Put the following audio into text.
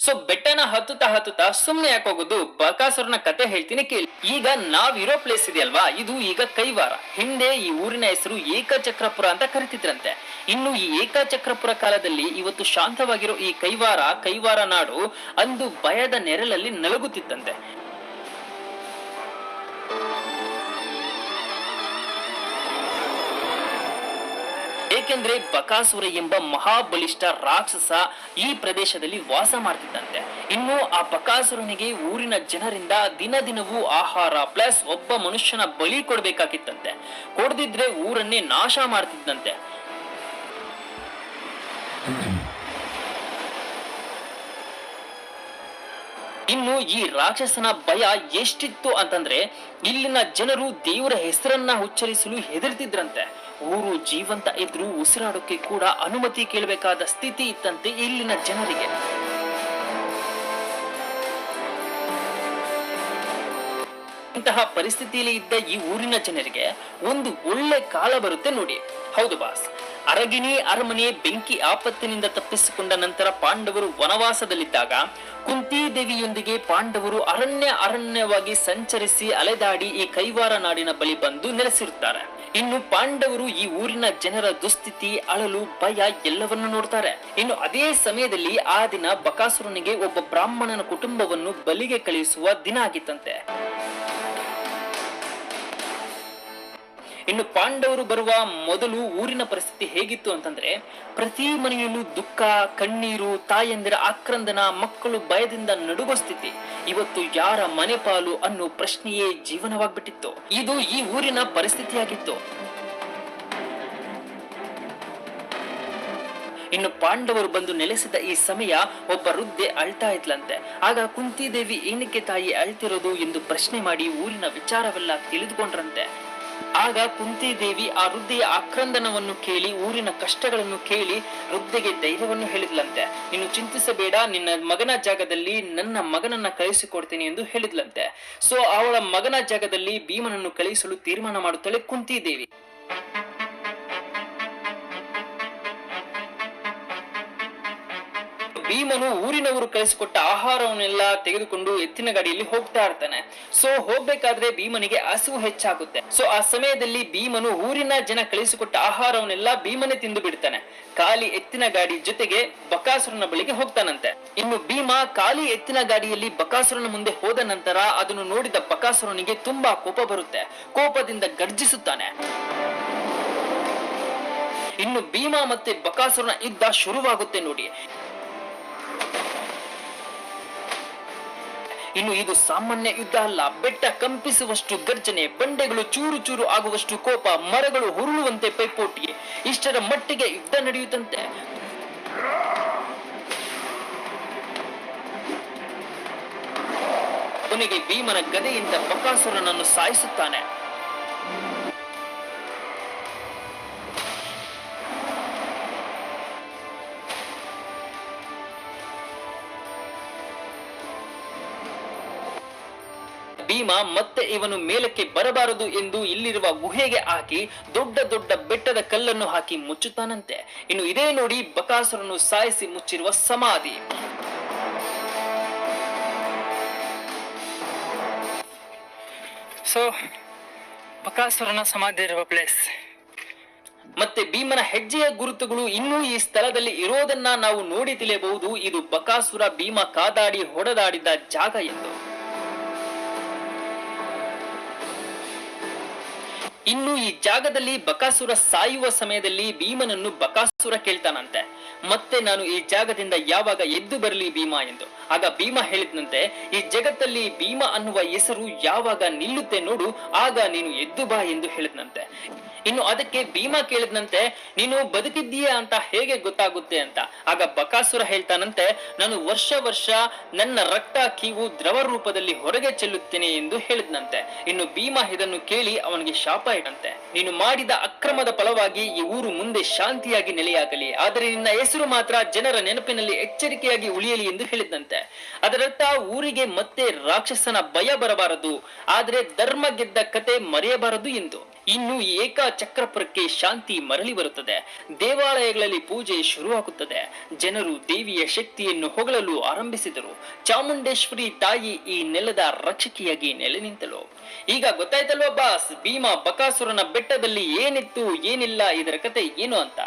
So ಬೆಟ್ಟನ ಹತ್ತುತ್ತಾ ಸುಮ್ನೆ ಯಾಕೆ ಹೋಗೋದು, ಬಕಾಸುರನ ಕತೆ ಹೇಳ್ತೀನಿ ಕೇಳಿ. ಈಗ ನಾವಿರೋ ಪ್ಲೇಸ್ ಇದೆಯಲ್ವಾ, ಇದು ಈಗ ಕೈವಾರ. ಹಿಂದೆ ಈ ಊರಿನ ಹೆಸರು ಏಕಚಕ್ರಪುರ ಅಂತ ಕರಿತಿದ್ರಂತೆ. ಇನ್ನು ಈ ಏಕಚಕ್ರಪುರ ಕಾಲದಲ್ಲಿ ಇವತ್ತು ಶಾಂತವಾಗಿರೋ ಈ ಕೈವಾರ ನಾಡು ಅಂದು ಭಯದ ನೆರಳಲ್ಲಿ ನಲಗುತ್ತಿತ್ತಂತೆ. ಏಕೆಂದ್ರೆ ಬಕಾಸುರ ಎಂಬ ಮಹಾಬಲಿಷ್ಠ ರಾಕ್ಷಸ ಈ ಪ್ರದೇಶದಲ್ಲಿ ವಾಸ ಮಾಡ್ತಿದ್ದಂತೆ. ಇನ್ನು ಆ ಬಕಾಸುರನಿಗೆ ಊರಿನ ಜನರಿಂದ ದಿನದಿನವೂ ಆಹಾರ ಪ್ಲಸ್ ಒಬ್ಬ ಮನುಷ್ಯನ ಬಲಿ ಕೊಡ್ಬೇಕಾಗಿತ್ತಂತೆ. ಕೊಡದಿದ್ರೆ ಊರನ್ನೇ ನಾಶ ಮಾಡ್ತಿದ್ದಂತೆ. ಇನ್ನು ಈ ರಾಕ್ಷಸನ ಭಯ ಎಷ್ಟಿತ್ತು ಅಂತಂದ್ರೆ ಇಲ್ಲಿನ ಜನರು ದೇವರ ಹೆಸರನ್ನ ಉಚ್ಚರಿಸಲು ಹೆದರ್ತಿದ್ರಂತೆ. ಊರು ಜೀವಂತ ಇದ್ರೂ ಉಸಿರಾಡೋಕೆ ಕೂಡ ಅನುಮತಿ ಕೇಳಬೇಕಾದ ಸ್ಥಿತಿ ಇತ್ತಂತೆ ಇಲ್ಲಿನ ಜನರಿಗೆ. ಇಂತಹ ಪರಿಸ್ಥಿತಿಯಲ್ಲಿ ಇದ್ದ ಈ ಊರಿನ ಜನರಿಗೆ ಒಂದು ಒಳ್ಳೆ ಕಾಲ ಬರುತ್ತೆ ನೋಡಿ. ಹೌದು ಬಾಸ್, ಅರಗಿಣಿ ಅರಮನೆ ಬೆಂಕಿ ಆಪತ್ತಿನಿಂದ ತಪ್ಪಿಸಿಕೊಂಡ ನಂತರ ಪಾಂಡವರು ವನವಾಸದಲ್ಲಿದ್ದಾಗ ಕುಂತಿದೇವಿಯೊಂದಿಗೆ ಪಾಂಡವರು ಅರಣ್ಯವಾಗಿ ಸಂಚರಿಸಿ ಅಲೆದಾಡಿ ಈ ಕೈವಾರ ನಾಡಿನ ಬಳಿ ಬಂದು ನೆಲೆಸಿರುತ್ತಾರೆ. ಇನ್ನು ಪಾಂಡವರು ಈ ಊರಿನ ಜನರ ದುಸ್ಥಿತಿ, ಅಳಲು, ಭಯ ಎಲ್ಲವನ್ನು ನೋಡ್ತಾರೆ. ಇನ್ನು ಅದೇ ಸಮಯದಲ್ಲಿ ಆ ದಿನ ಬಕಾಸುರನಿಗೆ ಒಬ್ಬ ಬ್ರಾಹ್ಮಣನ ಕುಟುಂಬವನ್ನು ಬಲಿಗೆ ಕಳುಹಿಸುವ ದಿನ ಆಗಿತ್ತಂತೆ. ಇನ್ನು ಪಾಂಡವರು ಬರುವ ಮೊದಲು ಊರಿನ ಪರಿಸ್ಥಿತಿ ಹೇಗಿತ್ತು ಅಂತಂದ್ರೆ ಪ್ರತಿ ಮನೆಯಲ್ಲೂ ದುಃಖ, ಕಣ್ಣೀರು, ತಾಯಂದಿರ ಆಕ್ರಂದನ, ಮಕ್ಕಳು ಭಯದಿಂದ ನಡುಗೋ ಸ್ಥಿತಿ. ಇವತ್ತು ಯಾರ ಮನೆ ಪಾಲು ಅನ್ನೋ ಪ್ರಶ್ನೆಯೇ ಜೀವನವಾಗ್ಬಿಟ್ಟಿತ್ತು. ಇದು ಈ ಊರಿನ ಪರಿಸ್ಥಿತಿಯಾಗಿತ್ತು. ಇನ್ನು ಪಾಂಡವರು ಬಂದು ನೆಲೆಸಿದ ಈ ಸಮಯ ಒಬ್ಬ ವೃದ್ಧೆ ಅಳ್ತಾ ಇದ್ಲಂತೆ. ಆಗ ಕುಂತಿದೇವಿ ಏನಕ್ಕೆ ತಾಯಿ ಅಳ್ತಿರೋದು ಎಂದು ಪ್ರಶ್ನೆ ಮಾಡಿ ಊರಿನ ವಿಚಾರವೆಲ್ಲ ತಿಳಿದುಕೊಂಡ್ರಂತೆ. ಆಗ ಕುಂತಿದೇವಿ ಆ ವೃದ್ಧೆಯ ಆಕ್ರಂದನವನ್ನು ಕೇಳಿ, ಊರಿನ ಕಷ್ಟಗಳನ್ನು ಕೇಳಿ ವೃದ್ಧೆಗೆ ಧೈರ್ಯವನ್ನು ಹೇಳಿದ್ಲಂತೆ. ನೀನು ಚಿಂತಿಸಬೇಡ, ನಿನ್ನ ಮಗನ ಜಾಗದಲ್ಲಿ ನನ್ನ ಮಗನನ್ನ ಕಳಿಸಿಕೊಡ್ತೀನಿ ಎಂದು ಹೇಳಿದ್ಲಂತೆ. ಸೊ ಅವಳ ಮಗನ ಜಾಗದಲ್ಲಿ ಭೀಮನನ್ನು ಕಳಿಸಲು ತೀರ್ಮಾನ ಮಾಡುತ್ತಾಳೆ ಕುಂತಿದೇವಿ. ಭೀಮನು ಊರಿನವರು ಕಳಿಸಿಕೊಟ್ಟ ಆಹಾರವನ್ನೆಲ್ಲ ತೆಗೆದುಕೊಂಡು ಎತ್ತಿನ ಗಾಡಿಯಲ್ಲಿ ಹೋಗ್ತಾ ಇರ್ತಾನೆ. ಸೊ ಹೋಗ್ಬೇಕಾದ್ರೆ ಭೀಮನಿಗೆ ಹಸಿವು ಹೆಚ್ಚಾಗುತ್ತೆ. ಸೊ ಆ ಸಮಯದಲ್ಲಿ ಭೀಮನು ಊರಿನ ಜನ ಕಳಿಸಿಕೊಟ್ಟ ಆಹಾರವನ್ನೆಲ್ಲ ಭೀಮನೇ ತಿಂದು ಬಿಡ್ತಾನೆ. ಖಾಲಿ ಎತ್ತಿನ ಗಾಡಿ ಜೊತೆಗೆ ಬಕಾಸುರನ ಬಳಿಗೆ ಹೋಗ್ತಾನಂತೆ. ಇನ್ನು ಭೀಮ ಖಾಲಿ ಎತ್ತಿನ ಗಾಡಿಯಲ್ಲಿ ಬಕಾಸುರನ ಮುಂದೆ ಹೋದ ನಂತರ ಅದನ್ನು ನೋಡಿದ ಬಕಾಸುರನಿಗೆ ತುಂಬಾ ಕೋಪ ಬರುತ್ತೆ. ಕೋಪದಿಂದ ಗರ್ಜಿಸುತ್ತಾನೆ. ಇನ್ನು ಭೀಮ ಮತ್ತೆ ಬಕಾಸುರನ ಯುದ್ಧ ಶುರುವಾಗುತ್ತೆ ನೋಡಿ. ಇನ್ನು ಇದು ಸಾಮಾನ್ಯ ಯುದ್ಧ ಅಲ್ಲ. ಬೆಟ್ಟ ಕಂಪಿಸುವಷ್ಟು ಗರ್ಜನೆ, ಬಂಡೆಗಳು ಚೂರು ಚೂರು ಆಗುವಷ್ಟು ಕೋಪ, ಮರಗಳು ಹುರುಳುವಂತೆ ಪೈಪೋಟಿ, ಇಷ್ಟರ ಮಟ್ಟಿಗೆ ಯುದ್ಧ ನಡೆಯುತ್ತಂತೆ. ಕೊನೆಗೆ ಭೀಮನ ಗದೆಯಿಂದ ಬಕಾಸುರನನ್ನು ಸಾಯಿಸುತ್ತಾನೆ. ಭೀಮ ಮತ್ತೆ ಇವನು ಮೇಲಕ್ಕೆ ಬರಬಾರದು ಎಂದು ಇಲ್ಲಿರುವ ಗುಹೆಗೆ ಹಾಕಿ ದೊಡ್ಡ ದೊಡ್ಡ ಬೆಟ್ಟದ ಕಲ್ಲನ್ನು ಹಾಕಿ ಮುಚ್ಚುತ್ತಾನಂತೆ. ಇನ್ನು ಇದೇ ನೋಡಿ ಬಕಾಸುರನ್ನು ಸಾಯಿಸಿ ಮುಚ್ಚಿರುವ ಸಮಾಧಿ. ಸೊ ಬಕಾಸುರನ ಸಮಾಧಿ ಇರುವ ಪ್ಲೇಸ್ ಮತ್ತೆ ಭೀಮನ ಹೆಜ್ಜೆಯ ಗುರುತುಗಳು ಇನ್ನೂ ಈ ಸ್ಥಳದಲ್ಲಿ ಇರೋದನ್ನ ನಾವು ನೋಡಿ ತಿಳಿಯಬಹುದು. ಇದು ಬಕಾಸುರ ಭೀಮ ಕಾದಾಡಿ ಹೊಡೆದಾಡಿದ ಜಾಗ ಎಂದು. ಇನ್ನು ಈ ಜಾಗದಲ್ಲಿ ಬಕಾಸುರ ಸಾಯುವ ಸಮಯದಲ್ಲಿ ಭೀಮನನ್ನು ಬಕಾಸುರ ಕೇಳ್ತಾನಂತೆ, ಮತ್ತೆ ನಾನು ಈ ಜಾಗದಿಂದ ಯಾವಾಗ ಎದ್ದು ಬರಲಿ ಭೀಮ ಎಂದು. ಆಗ ಭೀಮ ಹೇಳಿದ್ನಂತೆ, ಈ ಜಗತ್ತಲ್ಲಿ ಭೀಮ ಅನ್ನುವ ಹೆಸರು ಯಾವಾಗ ನಿಲ್ಲುತ್ತೆ ನೋಡು, ಆಗ ನೀನು ಎದ್ದು ಬಾ ಎಂದು ಹೇಳಿದ್ನಂತೆ. ಇನ್ನು ಅದಕ್ಕೆ ಭೀಮ ಕೇಳಿದ್ನಂತೆ, ನೀನು ಬದುಕಿದ್ದೀಯಾ ಅಂತ ಹೇಗೆ ಗೊತ್ತಾಗುತ್ತೆ ಅಂತ. ಆಗ ಬಕಾಸುರ ಹೇಳ್ತಾನಂತೆ, ನಾನು ವರ್ಷ ನನ್ನ ರಕ್ತ ಕೀವು ದ್ರವ ರೂಪದಲ್ಲಿ ಹೊರಗೆ ಚೆಲ್ಲುತ್ತೇನೆ ಎಂದು ಹೇಳಿದ್ನಂತೆ. ಇನ್ನು ಭೀಮ ಇದನ್ನು ಕೇಳಿ ಅವನಿಗೆ ಶಾಪ ಇಟ್ಟಂತೆ, ನೀನು ಮಾಡಿದ ಅಕ್ರಮದ ಫಲವಾಗಿ ಈ ಊರು ಮುಂದೆ ಶಾಂತಿಯಾಗಿ ನೆಲೆಯಾಗಲಿ, ಆದರೆ ನಿನ್ನ ಹೆಸರು ಮಾತ್ರ ಜನರ ನೆನಪಿನಲ್ಲಿ ಎಚ್ಚರಿಕೆಯಾಗಿ ಉಳಿಯಲಿ ಎಂದು ಹೇಳಿದ್ನಂತೆ. ಅದರರ್ಥ ಊರಿಗೆ ಮತ್ತೆ ರಾಕ್ಷಸನ ಭಯ ಬರಬಾರದು, ಆದರೆ ಧರ್ಮ ಗೆದ್ದ ಕತೆ ಮರೆಯಬಾರದು ಎಂದು. ಇನ್ನು ಏಕ ಚಕ್ರಪುರಕ್ಕೆ ಶಾಂತಿ ಮರಳಿ ಬರುತ್ತದೆ. ದೇವಾಲಯಗಳಲ್ಲಿ ಪೂಜೆ ಶುರುವಾಗುತ್ತದೆ. ಜನರು ದೇವಿಯ ಶಕ್ತಿಯನ್ನು ಹೊಗಳಲು ಆರಂಭಿಸಿದರು. ಚಾಮುಂಡೇಶ್ವರಿ ತಾಯಿ ಈ ನೆಲದ ರಕ್ಷಕಿಯಾಗಿ ನೆಲೆ ನಿಂತಳು. ಈಗ ಗೊತ್ತಾಯ್ತಲ್ವಾ ಬಾಸ್, ಭೀಮ ಬಕಾಸುರನ ಬೆಟ್ಟದಲ್ಲಿ ಏನಿತ್ತು ಏನಿಲ್ಲ, ಇದರ ಕತೆ ಏನು ಅಂತ.